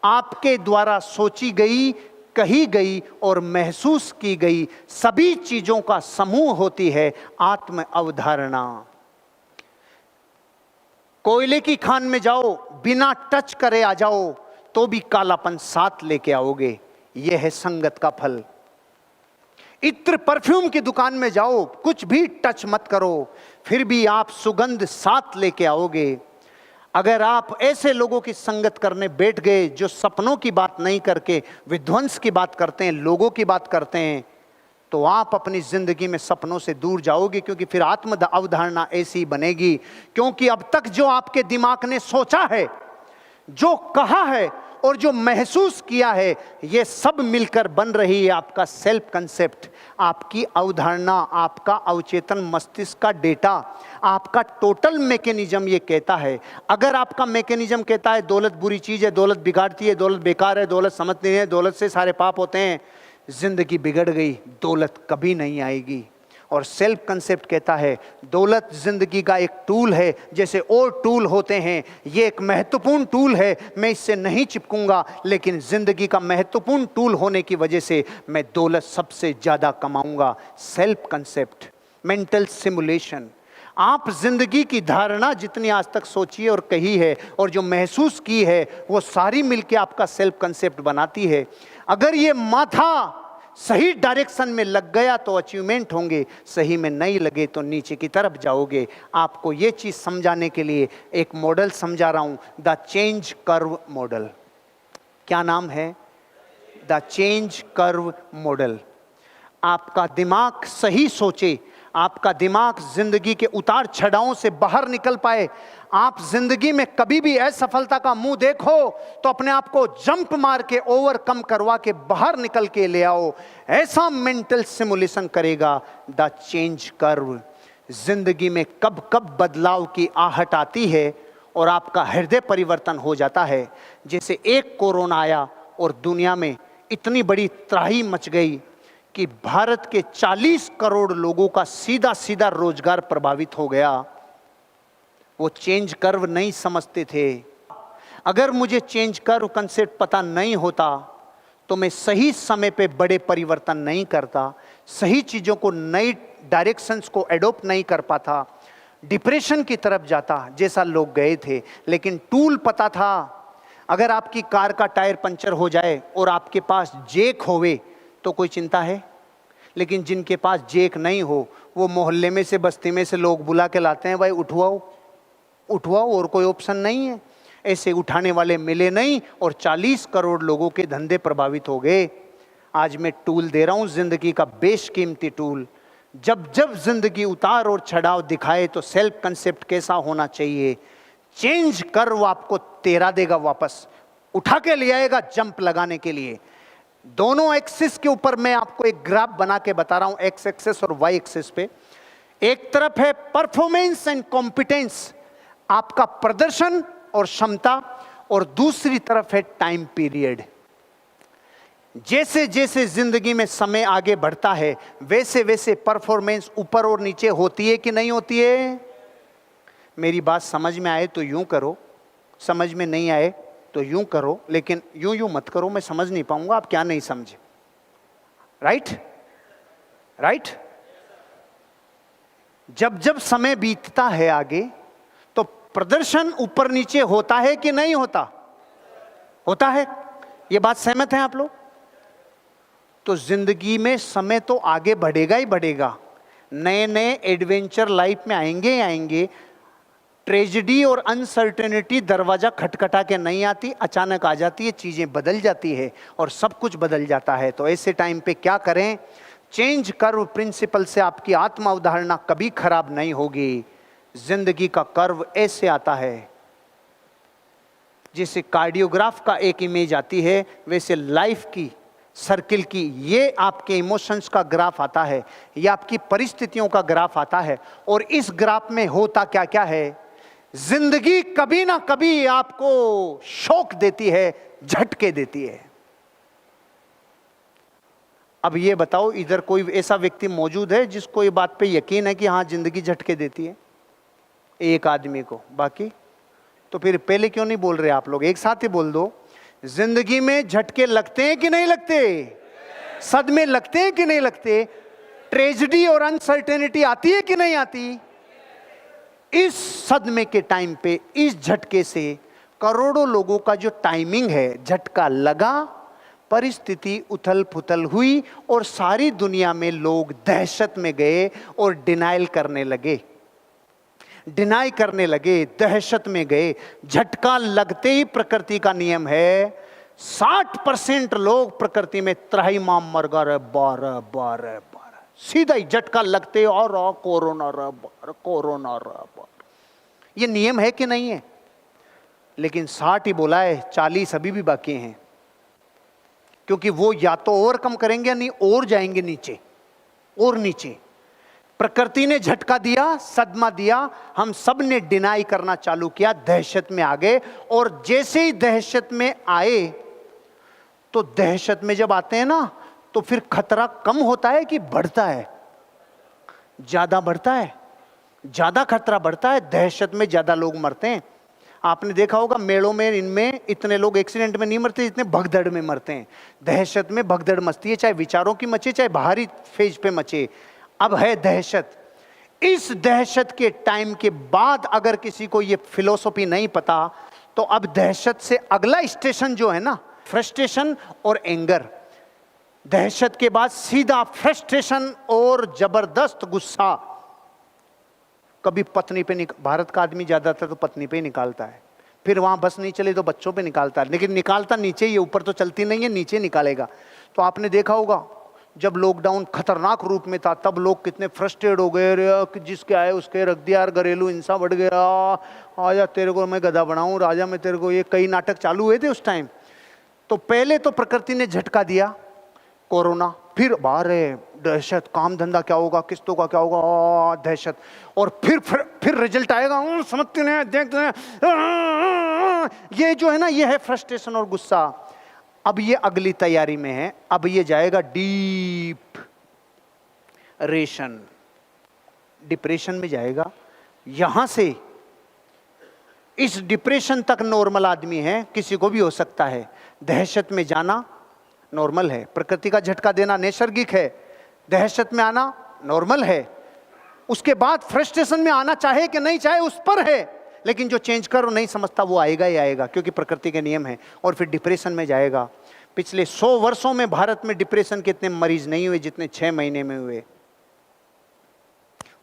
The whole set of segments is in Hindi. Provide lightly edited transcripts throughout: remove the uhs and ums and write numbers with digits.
आपके द्वारा सोची गई, कही गई और महसूस की गई सभी चीजों का समूह होती है आत्म अवधारणा। कोयले की खान में जाओ, बिना टच करे आ जाओ तो भी कालापन साथ लेके आओगे। यह है संगत का फल। इत्र परफ्यूम की दुकान में जाओ, कुछ भी टच मत करो, फिर भी आप सुगंध साथ लेके आओगे। अगर आप ऐसे लोगों की संगत करने बैठ गए जो सपनों की बात नहीं करके विध्वंस की बात करते हैं, लोगों की बात करते हैं, तो आप अपनी जिंदगी में सपनों से दूर जाओगे, क्योंकि फिर आत्म अवधारणा ऐसी बनेगी। क्योंकि अब तक जो आपके दिमाग ने सोचा है, जो कहा है और जो महसूस किया है, ये सब मिलकर बन रही है आपका सेल्फ कंसेप्ट, आपकी अवधारणा, आपका अवचेतन मस्तिष्क का डेटा, आपका टोटल मैकेनिज्म ये कहता है। अगर आपका मैकेनिज्म कहता है दौलत बुरी चीज़ है, दौलत बिगाड़ती है, दौलत बेकार है, दौलत समझते नहीं है, दौलत से सारे पाप होते हैं, जिंदगी बिगड़ गई, दौलत कभी नहीं आएगी। और सेल्फ कंसेप्ट कहता है दौलत जिंदगी का एक टूल है, जैसे और टूल होते हैं, ये एक महत्वपूर्ण टूल है, मैं इससे नहीं चिपकूंगा, लेकिन जिंदगी का महत्वपूर्ण टूल होने की वजह से मैं दौलत सबसे ज्यादा कमाऊंगा। Self concept, mental simulation. आप जिंदगी की धारणा जितनी आज तक सोची और कही है और जो महसूस की है, वो सारी मिलके आपका सेल्फ कंसेप्ट बनाती है। अगर ये माथा सही डायरेक्शन में लग गया तो अचीवमेंट होंगे, सही में नहीं लगे तो नीचे की तरफ जाओगे। आपको ये चीज समझाने के लिए एक मॉडल समझा रहा हूं, द चेंज कर्व मॉडल। क्या नाम है? The change curve model. आपका दिमाग सही सोचे, आपका दिमाग जिंदगी के उतार चढ़ावों से बाहर निकल पाए। आप जिंदगी में कभी भी असफलता का मुंह देखो तो अपने आप को जंप मार के ओवरकम करवा के बाहर निकल के ले आओ। ऐसा मेंटल सिमुलेशन करेगा द चेंज कर्व। जिंदगी में कब कब बदलाव की आहट आती है और आपका हृदय परिवर्तन हो जाता है। जैसे एक कोरोना आया और दुनिया में इतनी बड़ी त्राही मच गई कि भारत के 40 करोड़ लोगों का सीधा सीधा रोजगार प्रभावित हो गया। वो चेंज कर्व नहीं समझते थे। अगर मुझे चेंज कर्व कंसेप्ट पता नहीं होता तो मैं सही समय पे बड़े परिवर्तन नहीं करता, सही चीज़ों को, नई डायरेक्शंस को एडॉप्ट नहीं कर पाता, डिप्रेशन की तरफ जाता जैसा लोग गए थे। लेकिन टूल पता था। अगर आपकी कार का टायर पंचर हो जाए और आपके पास जैक होवे तो कोई चिंता है, लेकिन जिनके पास जैक नहीं हो वो मोहल्ले में से, बस्ती में से लोग बुला के लाते हैं, भाई उठवाओ उठवाओ, और कोई ऑप्शन नहीं है। ऐसे उठाने वाले मिले नहीं और 40 करोड़ लोगों के धंधे प्रभावित हो गए। आज मैं टूल दे रहा हूं, जिंदगी का बेशकीमती टूल। जब जब जिंदगी उतार और चढ़ाव दिखाए तो सेल्फ कंसेप्ट कैसा होना चाहिए। चेंज कर्व आपको तेरा देगा, वापस उठा के ले आएगा जंप लगाने के लिए। दोनों एक्सिस के ऊपर मैं आपको एक ग्राफ बना के बता रहा हूं, एक्स एक्सिस और वाई एक्सिस पे। एक तरफ है परफॉर्मेंस एंड कॉम्पिटेंस, आपका प्रदर्शन और क्षमता, और दूसरी तरफ है टाइम पीरियड। जैसे जैसे जिंदगी में समय आगे बढ़ता है वैसे वैसे परफॉर्मेंस ऊपर और नीचे होती है कि नहीं होती है? मेरी बात समझ में आए तो यूं करो, समझ में नहीं आए तो यूं करो, लेकिन यूं यूं मत करो, मैं समझ नहीं पाऊंगा आप क्या नहीं समझे। Right right. जब जब समय बीतता है आगे तो प्रदर्शन ऊपर नीचे होता है कि नहीं होता? होता है। ये बात सहमत है आप लोग? तो जिंदगी में समय तो आगे बढ़ेगा ही बढ़ेगा। नए नए एडवेंचर लाइफ में आएंगे ही आएंगे। ट्रेजेडी और अनसर्टेनिटी दरवाजा खटखटा के नहीं आती, अचानक आ जाती है, चीजें बदल जाती है और सब कुछ बदल जाता है। तो ऐसे टाइम पे क्या करें? चेंज कर्व प्रिंसिपल से आपकी आत्म अवधारणा कभी खराब नहीं होगी। जिंदगी का कर्व ऐसे आता है, जैसे कार्डियोग्राफ का एक इमेज आती है वैसे लाइफ की सर्किल की ये आपके इमोशंस का ग्राफ आता है, ये आपकी परिस्थितियों का ग्राफ आता है। और इस ग्राफ में होता क्या क्या है? जिंदगी कभी ना कभी आपको शॉक देती है, झटके देती है। अब ये बताओ, इधर कोई ऐसा व्यक्ति मौजूद है जिसको ये बात पे यकीन है कि हाँ जिंदगी झटके देती है? एक आदमी को। बाकी तो फिर पहले क्यों नहीं बोल रहे आप लोग? एक साथ ही बोल दो। जिंदगी में झटके लगते हैं कि नहीं लगते? सदमे लगते हैं कि नहीं लगते? ट्रेजेडी और अनसर्टेनिटी आती है कि नहीं आती? इस सदमे के टाइम पे, इस झटके से करोड़ों लोगों का जो टाइमिंग है, झटका लगा, परिस्थिति उथल पुथल हुई और सारी दुनिया में लोग दहशत में गए और डिनाइल करने लगे, डिनाई करने लगे, दहशत में गए। झटका लगते ही, प्रकृति का नियम है 60% लोग प्रकृति में त्राहिमाम मर गए, 12 सीधा ही झटका लगते और कोरोना कोरोना। ये नियम है कि नहीं है? लेकिन 60 ही बोला है, 40 अभी भी बाकी हैं, क्योंकि वो या तो ओवरकम करेंगे या नहीं और जाएंगे नीचे और नीचे। प्रकृति ने झटका दिया, सदमा दिया, हम सब ने डिनाई करना चालू किया, दहशत में आ गए। और जैसे ही दहशत में आए, तो दहशत में जब आते हैं ना, तो फिर खतरा कम होता है कि बढ़ता है? ज्यादा बढ़ता है, ज्यादा खतरा बढ़ता है। दहशत में ज्यादा लोग मरते हैं। आपने देखा होगा मेलों में, इनमें इतने लोग एक्सीडेंट में नहीं मरते जितने भगदड़ में मरते हैं। दहशत में भगदड़ मचती है, चाहे विचारों की मचे, चाहे बाहरी फेज पे मचे। अब है दहशत। इस दहशत के टाइम के बाद अगर किसी को ये फिलोसॉफी नहीं पता, तो अब दहशत से अगला स्टेशन जो है ना, फ्रस्ट्रेशन और एंगर। दहशत के बाद सीधा फ्रस्ट्रेशन और जबरदस्त गुस्सा। कभी पत्नी पे भारत का आदमी ज्यादातर तो पत्नी पे ही निकालता है, फिर वहां बस नहीं चले तो बच्चों पे निकालता है, लेकिन निकालता नीचे ही, ऊपर तो चलती नहीं है, नीचे निकालेगा। तो आपने देखा होगा जब लॉकडाउन खतरनाक रूप में था, तब लोग कितने फ्रस्ट्रेट हो गए, जिसके आए उसके रख दिया, घरेलू हिंसा बढ़ गया, आजा तेरे को मैं गधा बनाऊं, राजा मैं तेरे को, ये कई नाटक चालू हुए थे उस टाइम। तो पहले तो प्रकृति ने झटका दिया, कोरोना, फिर बाहर है दहशत, काम धंधा क्या होगा, किस्तों का क्या होगा, दहशत, और फिर रिजल्ट आएगा, समझते नहीं, देखते हैं, ये जो है ना, ये है फ्रस्ट्रेशन और गुस्सा। अब ये अगली तैयारी में है, अब ये जाएगा डीप डिप्रेशन में जाएगा। यहां से इस डिप्रेशन तक नॉर्मल आदमी है, किसी को भी हो सकता है। दहशत में जाना नॉर्मल है, प्रकृति का झटका देना नैसर्गिक है, दहशत में आना नॉर्मल है। उसके बाद फ्रस्ट्रेशन में आना, चाहे कि नहीं चाहे, उस पर है, लेकिन जो चेंज कर नहीं समझता वो आएगा ही आएगा, क्योंकि प्रकृति के नियम है। और फिर डिप्रेशन में जाएगा। पिछले 100 वर्षों में भारत में डिप्रेशन के इतने मरीज नहीं हुए जितने 6 महीने में हुए।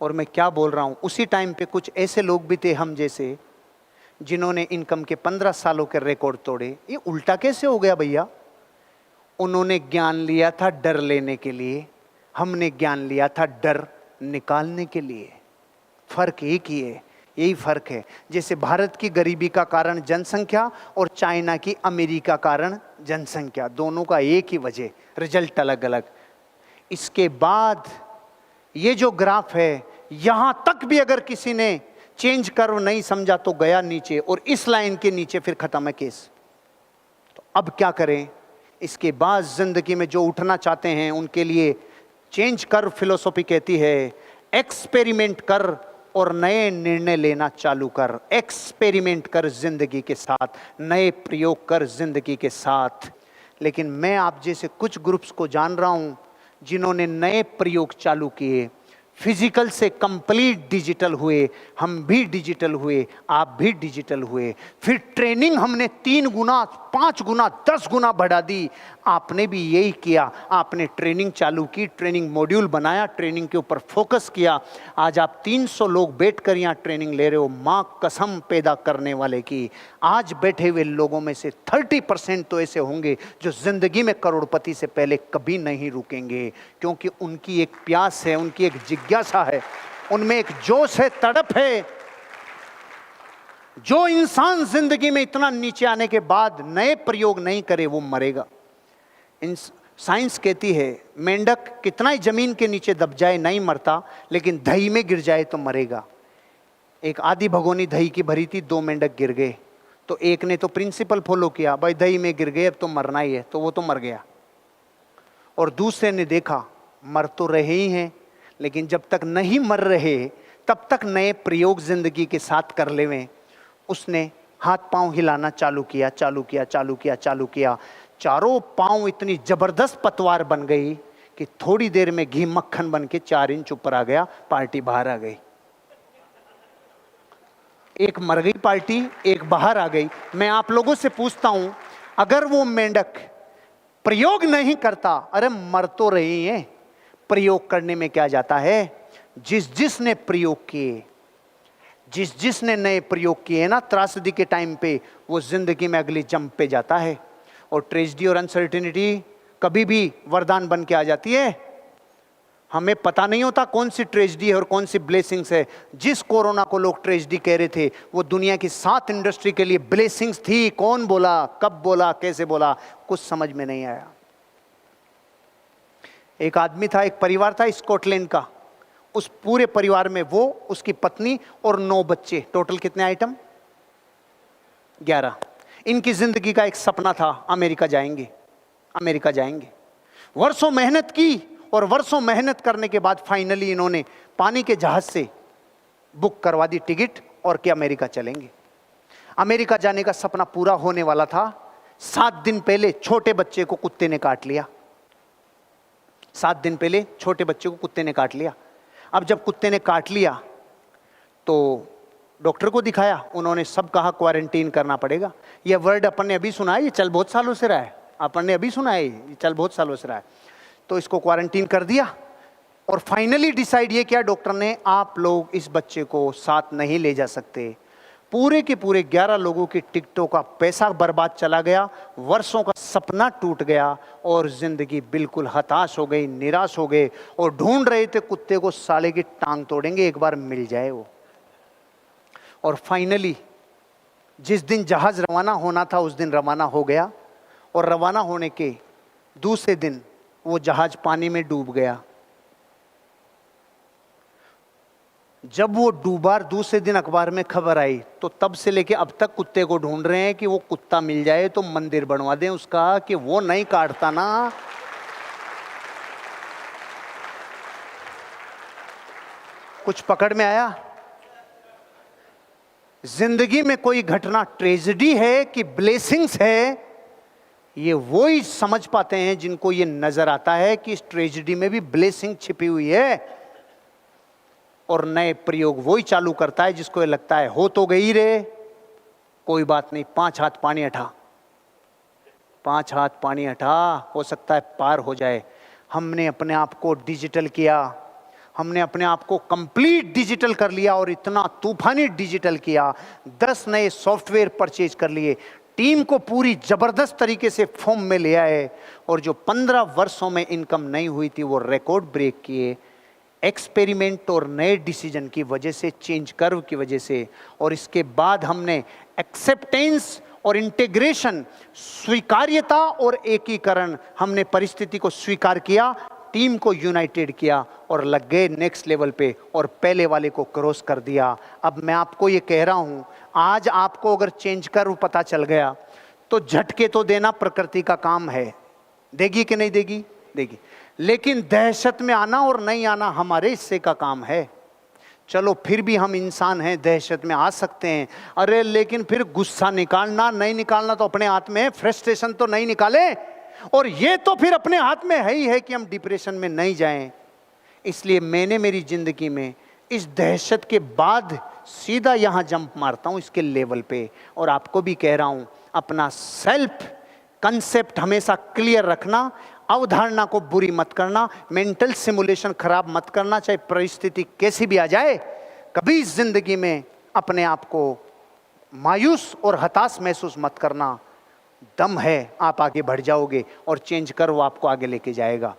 और मैं क्या बोल रहा हूं, उसी टाइम पे कुछ ऐसे लोग भी थे हम जैसे, जिन्होंने इनकम के 15 सालों के रिकॉर्ड तोड़े। ये उल्टा कैसे हो गया भैया? उन्होंने ज्ञान लिया था डर लेने के लिए, हमने ज्ञान लिया था डर निकालने के लिए। फर्क एक ही है, यही फर्क है। जैसे भारत की गरीबी का कारण जनसंख्या और चाइना की अमीरी का कारण जनसंख्या, दोनों का एक ही वजह, रिजल्ट अलग अलग। इसके बाद ये जो ग्राफ है, यहां तक भी अगर किसी ने चेंज कर्व नहीं समझा तो गया नीचे, और इस लाइन के नीचे फिर खत्म है केस। तो अब क्या करें? इसके बाद जिंदगी में जो उठना चाहते हैं उनके लिए चेंज कर्व फिलोसॉफी कहती है, एक्सपेरिमेंट कर और नए निर्णय लेना चालू कर। एक्सपेरिमेंट कर जिंदगी के साथ, नए प्रयोग कर जिंदगी के साथ। लेकिन मैं आप जैसे कुछ ग्रुप्स को जान रहा हूं जिन्होंने नए प्रयोग चालू किए, फिजिकल से कंप्लीट डिजिटल हुए, हम भी डिजिटल हुए, आप भी डिजिटल हुए। फिर ट्रेनिंग हमने 3 गुना, 5 गुना, 10 गुना बढ़ा दी। आपने भी यही किया, आपने ट्रेनिंग चालू की, ट्रेनिंग मॉड्यूल बनाया, ट्रेनिंग के ऊपर फोकस किया। आज आप 300 लोग बैठकर यहाँ ट्रेनिंग ले रहे हो, माँ कसम पैदा करने वाले की। आज बैठे हुए लोगों में से 30% तो ऐसे होंगे जो जिंदगी में करोड़पति से पहले कभी नहीं रुकेंगे, क्योंकि उनकी एक प्यास है, उनकी एक जिज्ञासा है, उनमें एक जोश है, तड़प है। जो इंसान जिंदगी में इतना नीचे आने के बाद नए प्रयोग नहीं करे वो मरेगा। साइंस कहती है मेंढक कितना ही जमीन के नीचे दब जाए नहीं मरता, लेकिन दही में गिर जाए तो मरेगा। एक आधी भगोनी दही की भरी थी, 2 मेंढक गिर गए, तो एक ने तो प्रिंसिपल फॉलो किया, भाई दही में गिर गए अब तो मरना ही है, तो वो तो मर गया। और दूसरे ने देखा मर तो रहे ही हैं, लेकिन जब तक नहीं मर रहे तब तक नए प्रयोग जिंदगी के साथ कर लेवें। उसने हाथ पांव हिलाना चालू किया, चालू किया, चालू किया, चालू किया। चारों पांव इतनी जबरदस्त पतवार बन गई कि थोड़ी देर में घी मक्खन बन के 4 इंच ऊपर आ गया, पार्टी बाहर आ गई। एक मर गई पार्टी, एक बाहर आ गई। मैं आप लोगों से पूछता हूं, अगर वो मेंढक प्रयोग नहीं करता, अरे मर तो रही है, प्रयोग करने में क्या जाता है? जिसने प्रयोग किए, जिसने नए प्रयोग किए ना त्रासदी के टाइम पे, वो जिंदगी में अगली जंप पे जाता है। और ट्रेजेडी और अनसर्टेनिटी कभी भी वरदान बन के आ जाती है। हमें पता नहीं होता कौन सी ट्रेजेडी है और कौन सी ब्लेसिंग्स है। जिस कोरोना को लोग ट्रेजेडी कह रहे थे, वो दुनिया की 7 इंडस्ट्री के लिए ब्लेसिंग्स थी। कौन बोला, कब बोला, कैसे बोला, कुछ समझ में नहीं आया। एक आदमी था, एक परिवार था स्कॉटलैंड का। उस पूरे परिवार में वो, उसकी पत्नी और 9 बच्चे, टोटल कितने आइटम? 11। इनकी जिंदगी का एक सपना था, अमेरिका जाएंगे, अमेरिका जाएंगे। वर्षों मेहनत की और वर्षों मेहनत करने के बाद फाइनली इन्होंने पानी के जहाज से बुक करवा दी टिकट और कि अमेरिका चलेंगे। अमेरिका जाने का सपना पूरा होने वाला था। 7 दिन पहले छोटे बच्चे को कुत्ते ने काट लिया। 7 दिन पहले छोटे बच्चे को कुत्ते ने काट लिया। अब जब कुत्ते ने काट लिया तो डॉक्टर को दिखाया, उन्होंने सब कहा क्वारंटीन करना पड़ेगा। यह वर्ड अपन ने अभी सुना है, ये चल बहुत सालों से रहा है, अपन ने अभी सुना है, ये चल बहुत सालों से रहा है। तो इसको क्वारंटीन कर दिया और फाइनली डिसाइड ये किया डॉक्टर ने, आप लोग इस बच्चे को साथ नहीं ले जा सकते। पूरे के पूरे 11 लोगों की टिकटों का पैसा बर्बाद चला गया, वर्षों का सपना टूट गया और जिंदगी बिल्कुल हताश हो गई, निराश हो गए और ढूंढ रहे थे कुत्ते को, साले की टांग तोड़ेंगे, एक बार मिल जाए वो। और फाइनली जिस दिन जहाज रवाना होना था उस दिन रवाना हो गया और रवाना होने के दूसरे दिन वो जहाज पानी में डूब गया। जब वो डूबा, दूसरे दिन अखबार में खबर आई, तो तब से लेके अब तक कुत्ते को ढूंढ रहे हैं कि वो कुत्ता मिल जाए तो मंदिर बनवा दें उसका, कि वो नहीं काटता ना। कुछ पकड़ में आया? जिंदगी में कोई घटना ट्रेजेडी है कि ब्लेसिंग्स है, ये वो ही समझ पाते हैं जिनको ये नजर आता है कि इस ट्रेजेडी में भी ब्लेसिंग छिपी हुई है। और नए प्रयोग वही चालू करता है जिसको ये लगता है हो तो गई रे, कोई बात नहीं, 5 हाथ पानी हटा, 5 हाथ पानी हटा, हो सकता है पार हो जाए। हमने अपने आप को डिजिटल किया, हमने अपने आप को कंप्लीट डिजिटल कर लिया और इतना तूफानी डिजिटल किया। 10 नए सॉफ्टवेयर परचेज कर लिए, टीम को पूरी जबरदस्त तरीके से फॉर्म में ले आए और जो 15 वर्षों में इनकम नहीं हुई थी वो रिकॉर्ड ब्रेक किए। एक्सपेरिमेंट और नए डिसीजन की वजह से, चेंज कर्व की वजह से। और इसके बाद हमने एक्सेप्टेंस और इंटीग्रेशन, स्वीकार्यता और एकीकरण, हमने परिस्थिति को स्वीकार किया, टीम को यूनाइटेड किया और लग गए नेक्स्ट लेवल पे और पहले वाले को क्रॉस कर दिया। अब मैं आपको ये कह रहा हूं, आज आपको अगर चेंज कर्व पता चल गया तो झटके तो देना प्रकृति का काम है, देगी कि नहीं देगी? देगी। लेकिन दहशत में आना और नहीं आना हमारे हिस्से का काम है। चलो फिर भी हम इंसान हैं, दहशत में आ सकते हैं, अरे लेकिन फिर गुस्सा निकालना नहीं निकालना तो अपने हाथ में है, फ्रस्ट्रेशन तो नहीं निकाले, और ये तो फिर अपने हाथ में है ही है कि हम डिप्रेशन में नहीं जाएं। इसलिए मैंने मेरी जिंदगी में इस दहशत के बाद सीधा यहां जंप मारता हूं, इसके लेवल पे। और आपको भी कह रहा हूं, अपना सेल्फ कंसेप्ट हमेशा क्लियर रखना, अवधारणा को बुरी मत करना, मेंटल सिमुलेशन खराब मत करना, चाहे परिस्थिति कैसी भी आ जाए। कभी जिंदगी में अपने आप को मायूस और हताश महसूस मत करना। दम है, आप आगे बढ़ जाओगे और चेंज कर वो आपको आगे लेके जाएगा।